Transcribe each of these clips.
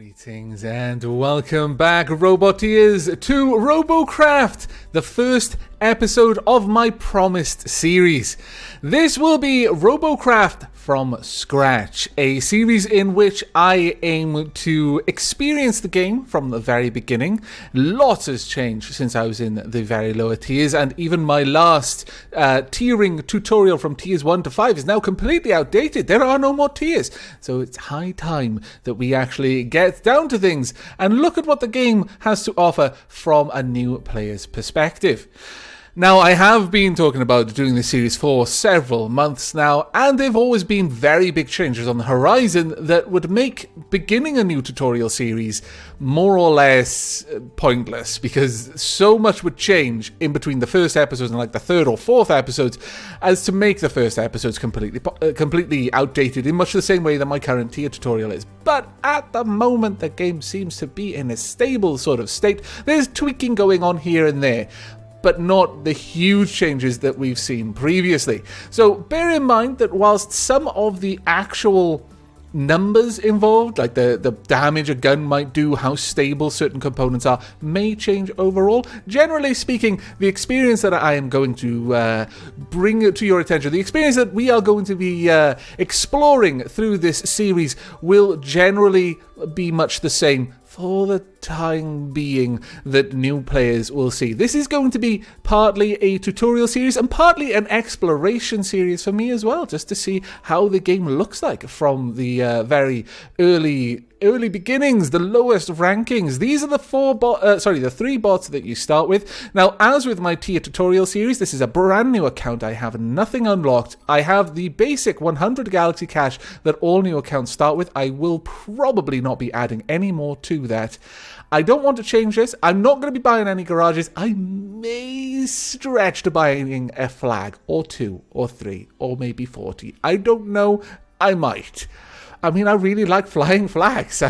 Greetings and welcome back, Roboteers, to Robocraft, the first episode of my promised series. This will be Robocraft from scratch, a series in which I aim to experience the game from the very beginning. Lots has changed since I was in the very lower tiers, and even my last tiering tutorial from tiers 1 to 5 is now completely outdated. There are no more tiers, so it's high time that we actually get down to things and look at what the game has to offer from a new player's perspective. Now, I have been talking about doing this series for several months now, and there have always been very big changes on the horizon that would make beginning a new tutorial series more or less pointless, because so much would change in between the first episodes and like the third or fourth episodes as to make the first episodes completely outdated in much the same way that my current tier tutorial is. But at the moment, the game seems to be in a stable sort of state. There's tweaking going on here and there, but not the huge changes that we've seen previously. So bear in mind that whilst some of the actual numbers involved, like the damage a gun might do, how stable certain components are, may change overall, generally speaking, the experience that I am going to bring to your attention, the experience that we are going to be exploring through this series will generally be much the same for the time being that new players will see. This is going to be partly a tutorial series and partly an exploration series for me as well, just to see how the game looks like from the very early beginnings, the lowest rankings. These are the three bots that you start with. Now, as with my tier tutorial series, this is a brand new account. I have nothing unlocked. I have the basic 100 Galaxy Cash that all new accounts start with. I will probably not be adding any more to that. I don't want to change this. I'm not going to be buying any garages. I may stretch to buying a flag or 2 or 3 or maybe 40. I don't know. I might. I mean, I really like flying flags.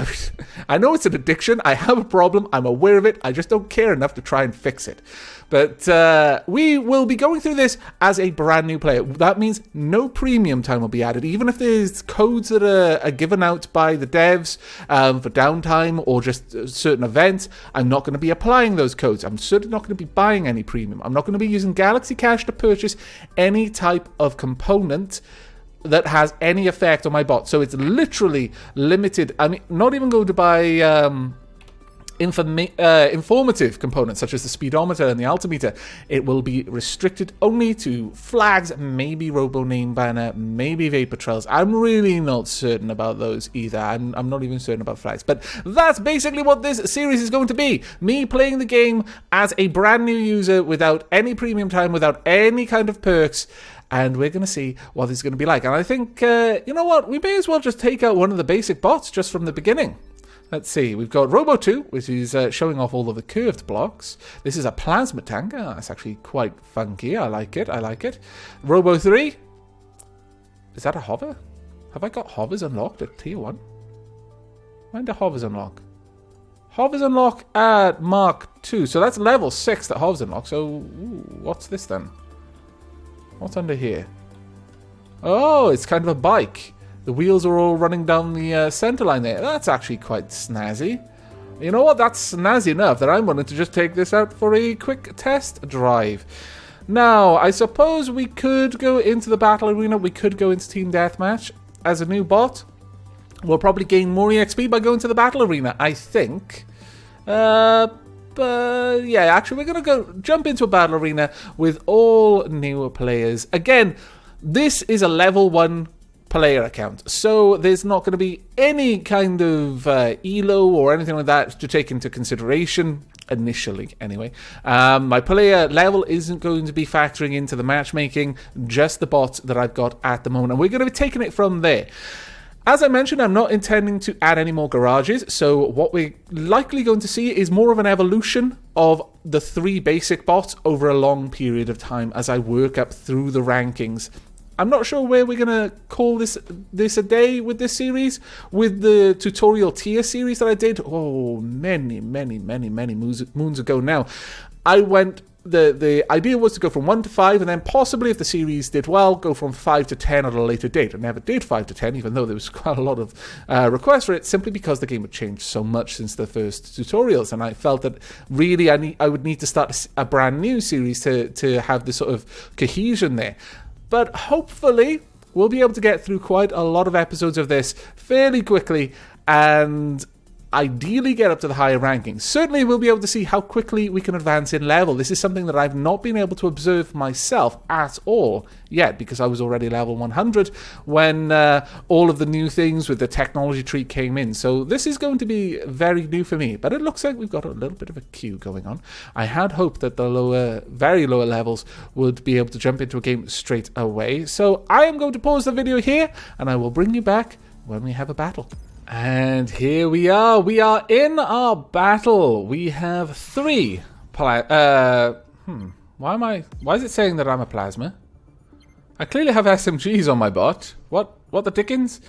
I know it's an addiction. I have a problem. I'm aware of it. I just don't care enough to try and fix it. But we will be going through this as a brand new player. That means no premium time will be added. Even if there's codes that are given out by the devs for downtime or just certain events, I'm not going to be applying those codes. I'm certainly not going to be buying any premium. I'm not going to be using Galaxy Cash to purchase any type of component that has any effect on my bot. So it's literally limited. I'm not even going to buy informative components such as the speedometer and the altimeter. It will be restricted only to flags, maybe robo name banner, maybe vapor trails. I'm really not certain about those either. I'm not even certain about flags. But that's basically what this series is going to be. Me playing the game as a brand new user without any premium time, without any kind of perks. And we're going to see what this is going to be like. And I think, you know what, we may as well just take out one of the basic bots just from the beginning. Let's see, we've got Robo 2, which is showing off all of the curved blocks. This is a plasma tank. That's actually quite funky. I like it. Robo 3. Is that a hover? Have I got hovers unlocked at tier 1? When do hovers unlock? Hovers unlock at Mark 2. So that's level 6 that hovers unlock. So, what's this then? What's under here? Oh, it's kind of a bike. The wheels are all running down the center line there. That's actually quite snazzy. You know what? That's snazzy enough that I'm willing to just take this out for a quick test drive. Now, I suppose we could go into the battle arena. We could go into team deathmatch as a new bot. We'll probably gain more EXP by going to the battle arena, I think. But yeah, actually, we're going to jump into a battle arena with all newer players. Again, this is a level 1 player account, so there's not going to be any kind of elo or anything like that to take into consideration. Initially, anyway. My player level isn't going to be factoring into the matchmaking, just the bots that I've got at the moment. And we're going to be taking it from there. As I mentioned, I'm not intending to add any more garages, so what we're likely going to see is more of an evolution of the 3 basic bots over a long period of time as I work up through the rankings. I'm not sure where we're going to call this a day with this series. With the tutorial tier series that I did, many moons ago now, I went the idea was to go from 1 to 5, and then possibly, if the series did well, go from 5 to 10 at a later date. I never did 5 to 10, even though there was quite a lot of requests for it, simply because the game had changed so much since the first tutorials, and I felt that really I would need to start a brand new series to have this sort of cohesion there. But hopefully, we'll be able to get through quite a lot of episodes of this fairly quickly, and ideally get up to the higher rankings. Certainly we'll be able to see how quickly we can advance in level. This is something that I've not been able to observe myself at all yet, because I was already level 100 when all of the new things with the technology tree came in. So this is going to be very new for me, but it looks like we've got a little bit of a queue going on. I had hoped that the very lower levels would be able to jump into a game straight away. So I am going to pause the video here, and I will bring you back when we have a battle. And here we are. We are in our battle. We have 3 why is it saying that I'm a plasma? I clearly have SMGs on my bot. What the dickens?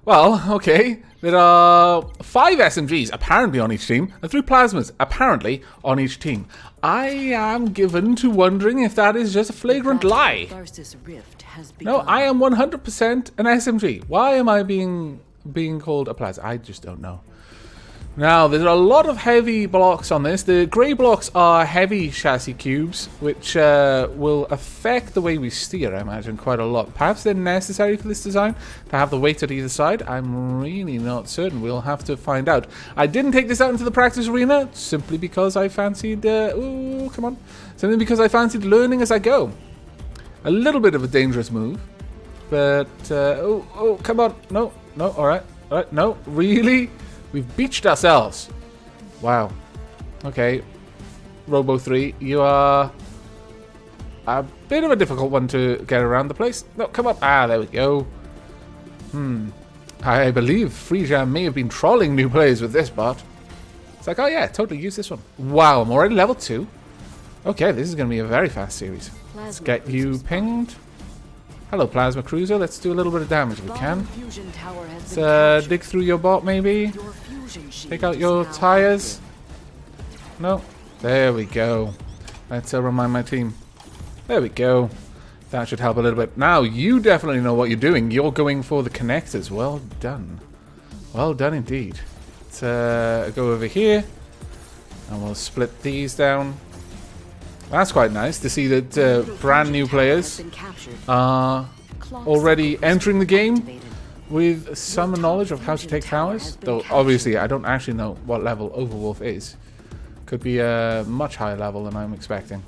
Well, okay. There are 5 SMGs apparently on each team, and 3 plasmas apparently on each team. I am given to wondering if that is just a flagrant lie. No, I am 100% an SMG. Why am I being called a plasma? I just don't know. Now, there's a lot of heavy blocks on this. The grey blocks are heavy chassis cubes, which will affect the way we steer, I imagine, quite a lot. Perhaps they're necessary for this design to have the weight at either side. I'm really not certain. We'll have to find out. I didn't take this out into the practice arena simply because I fancied... Simply because I fancied learning as I go. A little bit of a dangerous move. But, come on. No, alright, no, really? We've beached ourselves. Wow. Okay. Robo 3, you are a bit of a difficult one to get around the place. No, come on. Ah, there we go. I believe FreeJam may have been trolling new players with this bot. It's like, oh yeah, totally use this one. Wow, I'm already level 2. Okay, this is going to be a very fast series. Let's get you pinged. Hello, Plasma Cruiser. Let's do a little bit of damage if we can. Let's dig through your bot, maybe. Take out your tires. No. There we go. Let's remind my team. There we go. That should help a little bit. Now, you definitely know what you're doing. You're going for the connectors. Well done. Well done indeed. Let's go over here. And we'll split these down. That's quite nice to see that brand new players are already entering the game with some knowledge of how to take towers. Though obviously I don't actually know what level Overwolf is. Could be a much higher level than I'm expecting.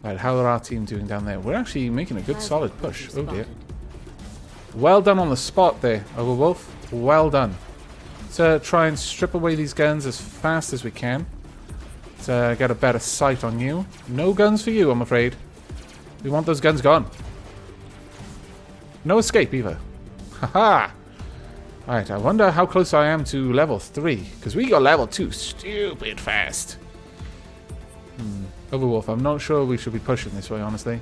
Right, how are our team doing down there? We're actually making a good solid push. Oh dear. Well done on the spot there, Overwolf. Well done. Let's try and strip away these guns as fast as we can. Get a better sight on you. No guns for you, I'm afraid. We want those guns gone. No escape either. Haha! Right, I wonder how close I am to level 3. Because we got level 2 stupid fast. Overwolf, I'm not sure we should be pushing this way, honestly.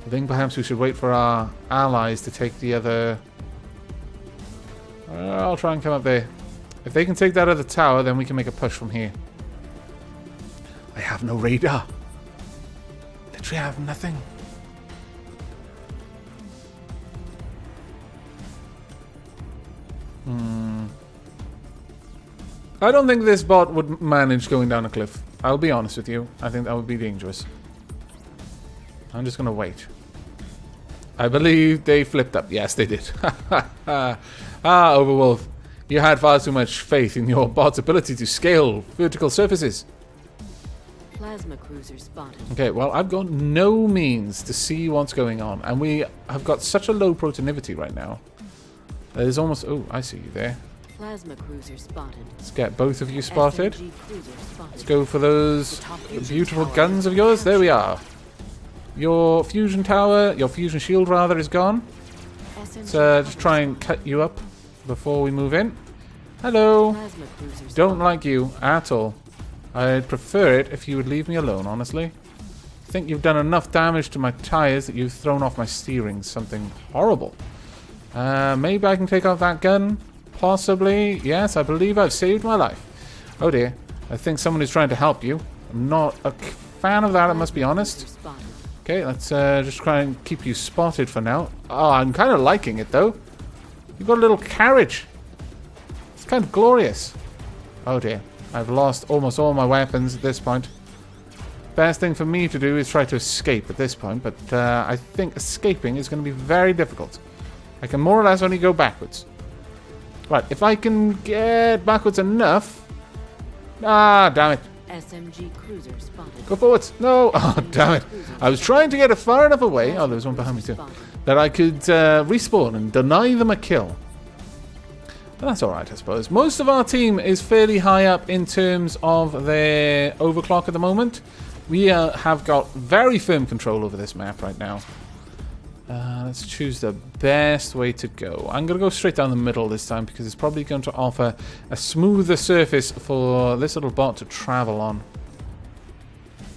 I think perhaps we should wait for our allies to take the other... I'll try and come up there. If they can take that other tower, then we can make a push from here. I have no radar. Literally, I have nothing. I don't think this bot would manage going down a cliff. I'll be honest with you. I think that would be dangerous. I'm just going to wait. I believe they flipped up. Yes, they did. Overwolf. You had far too much faith in your bot's ability to scale vertical surfaces. Plasma cruiser spotted. Okay, well, I've got no means to see what's going on. And we have got such a low proteinivity right now. There's almost... Oh, I see you there. Plasma cruiser spotted. Let's get both of you spotted. Let's go for those beautiful guns of yours. There we are. Your fusion tower, your fusion shield rather, is gone. Let's just try and cut you up before we move in. Hello. Don't like you at all. I'd prefer it if you would leave me alone, honestly. I think you've done enough damage to my tires that you've thrown off my steering. Something horrible. Maybe I can take out that gun. Possibly. Yes, I believe I've saved my life. Oh dear. I think someone is trying to help you. I'm not a fan of that, I must be honest. Spotted. Okay, let's just try and keep you spotted for now. Oh, I'm kind of liking it, though. You've got a little carriage. It's kind of glorious. Oh, dear. I've lost almost all my weapons at this point. Best thing for me to do is try to escape at this point, but I think escaping is going to be very difficult. I can more or less only go backwards. Right, if I can get backwards enough... Ah, damn it. SMG cruiser spotted. Go forwards. No. Oh, damn it. I was trying to get it far enough away. Oh, there was one behind me too. That I could respawn and deny them a kill. But that's alright, I suppose. Most of our team is fairly high up in terms of their overclock at the moment. We have got very firm control over this map right now. Let's choose the best way to go. I'm going to go straight down the middle this time because it's probably going to offer a smoother surface for this little bot to travel on.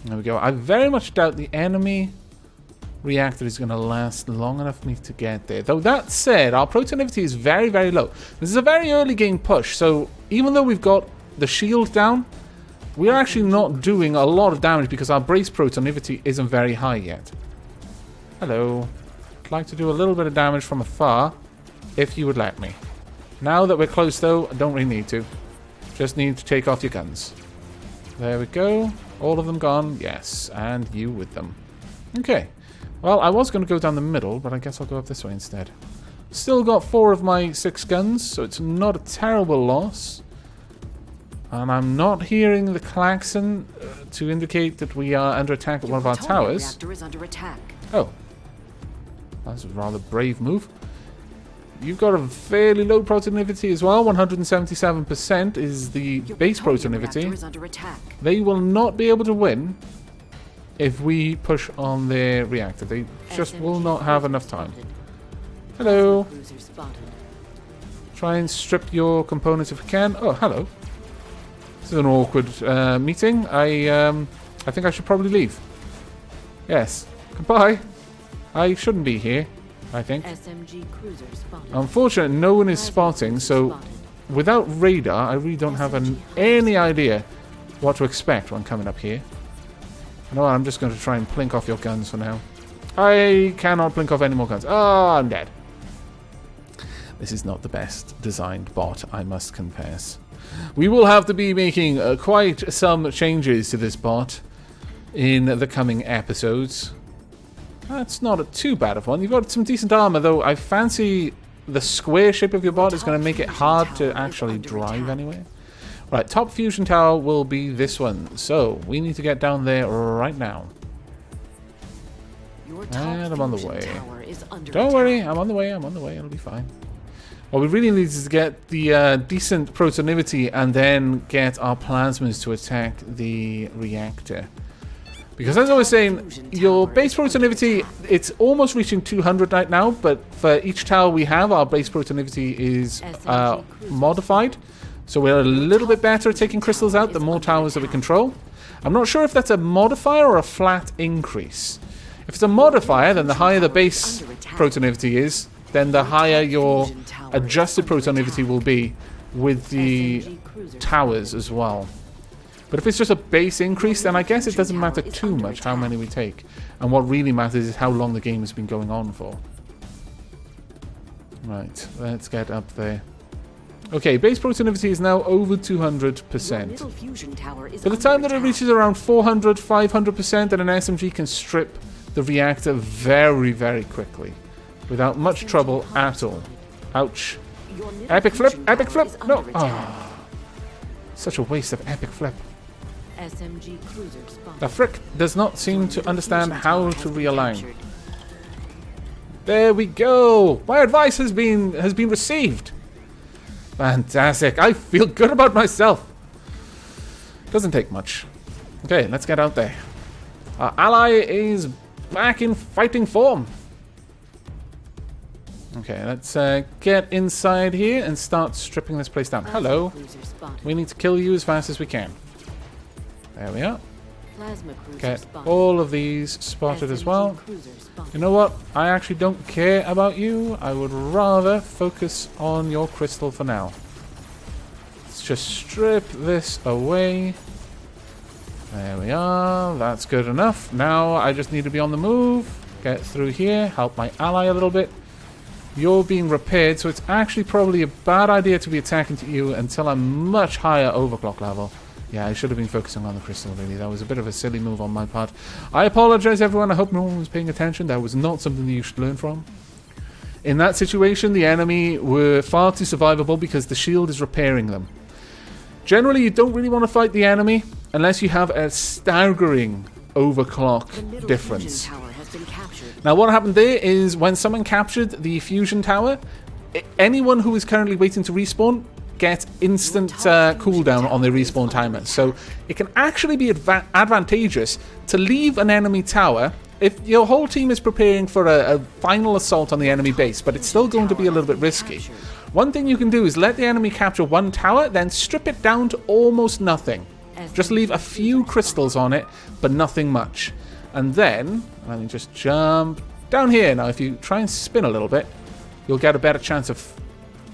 There we go. I very much doubt the enemy reactor is going to last long enough for me to get there. Though that said, our productivity is very, very low. This is a very early game push, so even though we've got the shield down, we're actually not doing a lot of damage because our brace productivity isn't very high yet. Hello. I'd like to do a little bit of damage from afar, if you would let me. Now that we're close, though, I don't really need to. Just need to take off your guns. There we go. All of them gone. Yes, and you with them. Okay. Well, I was going to go down the middle, but I guess I'll go up this way instead. Still got 4 of my 6 guns, so it's not a terrible loss. And I'm not hearing the klaxon to indicate that we are under attack at one of our towers. Reactor is under attack. Oh. That's a rather brave move. You've got a fairly low productivity as well. 177% is the base productivity. Is under attack. They will not be able to win if we push on their reactor. They just will not have enough time. Hello. Cruiser spotted. Try and strip your components if we can. Oh, hello. This is an awkward meeting. I think I should probably leave. Yes. Goodbye. I shouldn't be here, I think. SMG cruiser spotted. Unfortunately, no one is spotting, so without radar, I really don't have any idea what to expect when coming up here. You know what, I'm just going to try and plink off your guns for now. I cannot plink off any more guns. Oh, I'm dead. This is not the best designed bot, I must confess. We will have to be making quite some changes to this bot in the coming episodes. That's not too bad of one. You've got some decent armor, though. I fancy the square shape of your bot is going to make it hard to actually drive anywhere. Right, top fusion tower will be this one. So, we need to get down there right now. And I'm on the way. Don't worry, I'm on the way, it'll be fine. What we really need is to get the decent productivity and then get our plasmas to attack the reactor. Because as I was saying, your base productivity, it's almost reaching 200 right now, but for each tower we have, our base productivity is modified. So we're a little bit better at taking crystals out the more towers that we control. I'm not sure if that's a modifier or a flat increase. If it's a modifier, then the higher the base productivity is, then the higher your adjusted productivity will be with the towers as well. But if it's just a base increase, then I guess it doesn't matter too much how many we take. And what really matters is how long the game has been going on for. Right, let's get up there. Okay, base productivity is now over 200%. By the time that it reaches around 400, 500%, then an SMG can strip the reactor very, very quickly. Without much trouble at all. Ouch. Epic flip! Epic flip! No! Oh. Such a waste of epic flip. SMG cruiser spotted. The frick does not seem to understand how to realign. There we go! My advice has been received! Fantastic. I feel good about myself. Doesn't take much. Okay, let's get out there. Our ally is back in fighting form. Okay, let's get inside here and start stripping this place down. Hello. We need to kill you as fast as we can. There we are. Get all of these spotted as well. You know what? I actually don't care about you. I would rather focus on your crystal for now. Let's just strip this away. There we are. That's good enough. Now I just need to be on the move. Get through here. Help my ally a little bit. You're being repaired, so it's actually probably a bad idea to be attacking to you until I'm much higher overclock level. Yeah, I should have been focusing on the crystal, really. That was a bit of a silly move on my part. I apologize, everyone. I hope no one was paying attention. That was not something that you should learn from. In that situation, the enemy were far too survivable because the shield is repairing them. Generally, you don't really want to fight the enemy unless you have a staggering overclock difference. Now, what happened there is when someone captured the fusion tower, anyone who is currently waiting to respawn gets instant cooldown on their respawn timer. So it can actually be advantageous to leave an enemy tower if your whole team is preparing for a final assault on the enemy base, but it's still going to be a little bit risky. One thing you can do is let the enemy capture one tower, then strip it down to almost nothing. Just leave a few crystals on it, but nothing much. And then, let me just jump down here. Now, if you try and spin a little bit, you'll get a better chance of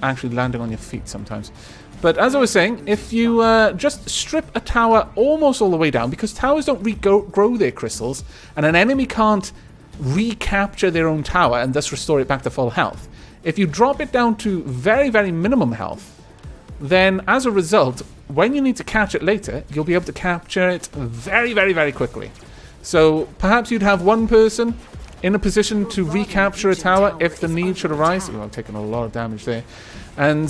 actually landing on your feet sometimes. But as I was saying, if you just strip a tower almost all the way down, because towers don't regrow their crystals, and an enemy can't recapture their own tower and thus restore it back to full health. If you drop it down to very, very minimum health, then as a result, when you need to catch it later, you'll be able to capture it very, very, very quickly. So perhaps you'd have one person in a position to recapture a tower if the need should arise. Oh, I've taken a lot of damage there. And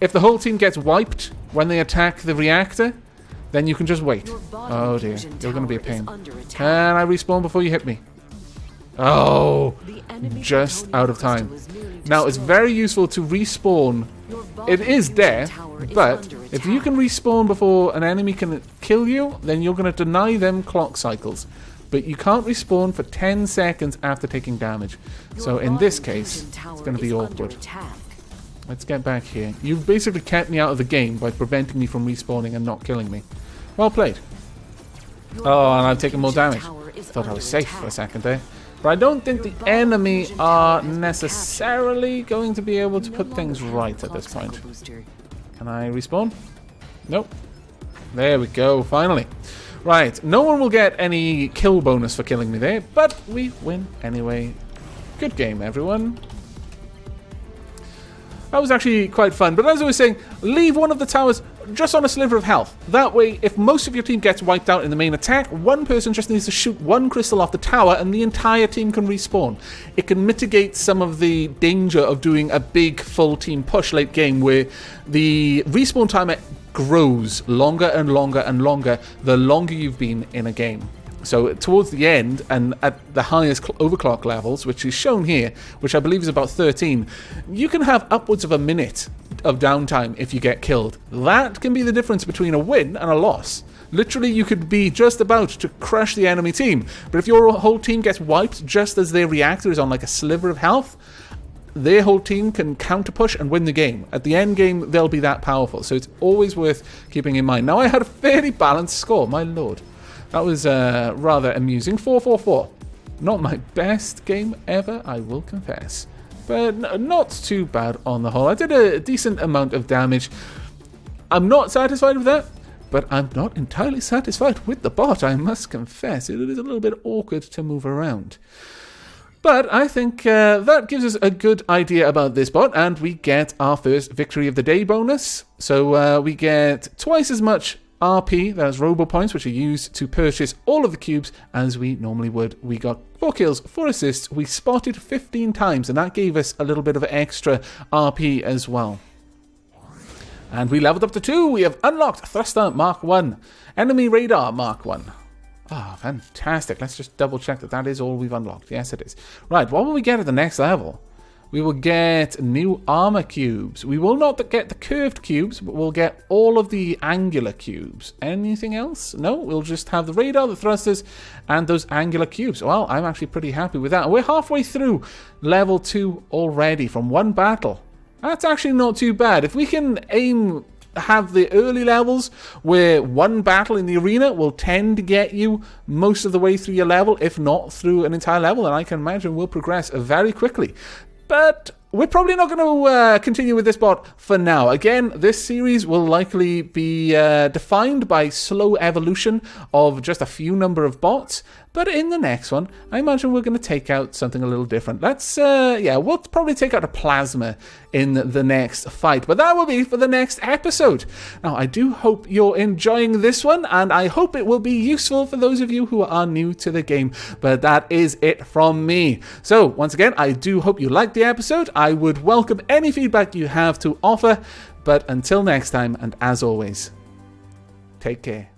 if the whole team gets wiped when they attack the reactor, then you can just wait. Oh dear, you're going to be a pain. Can I respawn before you hit me? Oh, just out of time. Now, it's very useful to respawn. It is death, but if you can respawn before an enemy can kill you, then you're going to deny them clock cycles. But you can't respawn for 10 seconds after taking damage. So in this case, it's going to be awkward. Let's get back here. You've basically kept me out of the game by preventing me from respawning and not killing me. Well played. Oh, and I've taken more damage. Thought I was safe for a second there. But I don't think the enemy are necessarily going to be able to put things right at this point. Can I respawn? Nope. There we go, finally. Right, no one will get any kill bonus for killing me there, but we win anyway. Good game, everyone. That was actually quite fun, but as I was saying, leave one of the towers just on a sliver of health. That way, if most of your team gets wiped out in the main attack, one person just needs to shoot one crystal off the tower and the entire team can respawn. It can mitigate some of the danger of doing a big full team push late game where the respawn timer grows longer and longer and longer the longer you've been in a game. So towards the end and at the highest overclock levels, which is shown here, which I believe is about 13, you can have upwards of a minute of downtime if you get killed. That can be the difference between a win and a loss. Literally, you could be just about to crush the enemy team, but if your whole team gets wiped just as their reactor is on like a sliver of health, their whole team can counter push and win the game. At the end game, they'll be that powerful, so it's always worth keeping in mind. Now, I had a fairly balanced score, my lord. That was rather amusing. 4-4-4. Not my best game ever, I will confess. But not too bad on the whole. I did a decent amount of damage. I'm not satisfied with that, but I'm not entirely satisfied with the bot, I must confess. It is a little bit awkward to move around. But I think that gives us a good idea about this bot, and we get our first Victory of the Day bonus. So we get twice as much RP, that's Robo Points, which are used to purchase all of the cubes as we normally would. We got 4 kills, 4 assists, we spotted 15 times, and that gave us a little bit of extra RP as well. And we leveled up to 2. We have unlocked Thruster Mark 1, Enemy Radar Mark 1. Ah, fantastic. Let's just double check that that is all we've unlocked. Yes, it is. Right, what will we get at the next level? We will get new armor cubes. We will not get the curved cubes, but we'll get all of the angular cubes. Anything else? No, we'll just have the radar, the thrusters, and those angular cubes. Well, I'm actually pretty happy with that. We're halfway through level 2 already from 1 battle. That's actually not too bad. If we can have the early levels where 1 battle in the arena will tend to get you most of the way through your level, if not through an entire level, then I can imagine we'll progress very quickly. But we're probably not going to continue with this bot for now. Again, this series will likely be defined by slow evolution of just a few number of bots. But in the next one, I imagine we're going to take out something a little different. We'll probably take out a plasma in the next fight. But that will be for the next episode. Now, I do hope you're enjoying this one, and I hope it will be useful for those of you who are new to the game. But that is it from me. So, once again, I do hope you liked the episode. I would welcome any feedback you have to offer. But until next time, and as always, take care.